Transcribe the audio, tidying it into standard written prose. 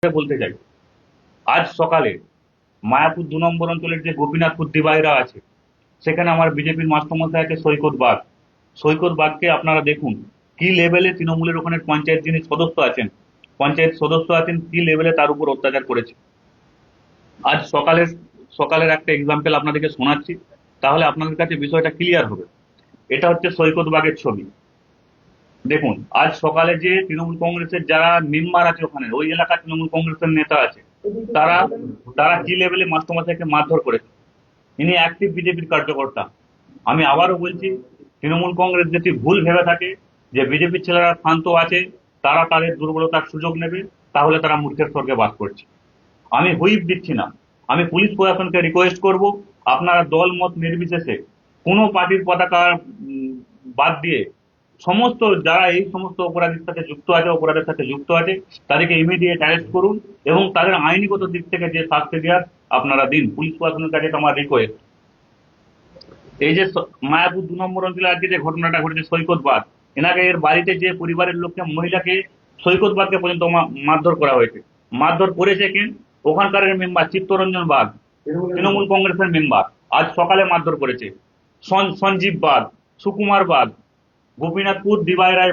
বলতে চাই, আজ সকালে মায়াপুর 2 নম্বর অঞ্চলের যে গোপীনাথপুর দিবাইরা আছে, সেখানে আমার বিজেপির মাস্টারমশাই আছে সৈকত বাগ। সৈকত বাগকে আপনারা দেখুন কি লেভেলে তৃণমূলের ওখানে পঞ্চায়েত যিনি সদস্য আছেন, পঞ্চায়েত সদস্য আছেন, কি লেভেলে তার উপর অত্যাচার করেছে। আজ সকালের সকালের একটা এক্সাম্পল আপনাদেরকে শোনাচ্ছি, তাহলে আপনাদের কাছে বিষয়টা ক্লিয়ার হবে। এটা হচ্ছে সৈকত বাগের ছবি। দেখুন, আজ সকালে যে তৃণমূল কংগ্রেসের যারা মেম্বার আছে, ওখানে ওই এলাকার তৃণমূল কংগ্রেসের নেতা আছে, তারা তারা কি লেভেলে মাস্টারমশাইকে মারধর করেছে। ইনি অ্যাক্টিভ বিজেপির কার্যকর্তা। আমি আবারও বলছি, তৃণমূল কংগ্রেস যদি ভুল ভেবে থাকে যে বিজেপির ছেলেরা শান্ত আছে, তারা তাদের দুর্বলতার সুযোগ নেবে, তাহলে তারা মূর্খের স্বর্গে বাস করছে। আমি হুইপ দিচ্ছি না, আমি পুলিশ প্রশাসনকে রিকোয়েস্ট করব, আপনারা দল মত নির্বিশেষে কোনো পার্টির পতাকা বাদ দিয়ে সমস্ত যারা এই সমস্ত অপরাধের সাথে যুক্ত আছে, অপরাধের সাথে যুক্ত আছে, তাদেরকে ইমিডিয়েট অ্যারেস্ট করুন এবং তাদের আইনিগত দিক থেকে যে শাস্তি দেওয়ার আপনারা দিন। পুলিশ প্রশাসনের কাছে এটা আমার রিকোয়েস্ট। এই যে মায়াপুর 2 নম্বর অঞ্চলে আজকে যে ঘটনাটা ঘটেছে, সৈকত বাগ, এনাকে এর বাড়িতে যে পরিবারের লোককে, মহিলাকে, সৈকত বাগকে পর্যন্ত মারধর করা হয়েছে। মারধর করেছে কেন? ওখানকার মেম্বার চিত্তরঞ্জন বাগ, তৃণমূল কংগ্রেসের মেম্বার, আজ সকালে মারধর করেছে। সঞ্জীব বাগ, সুকুমার বাগ, গোপীনাথপুর দিবাই রায়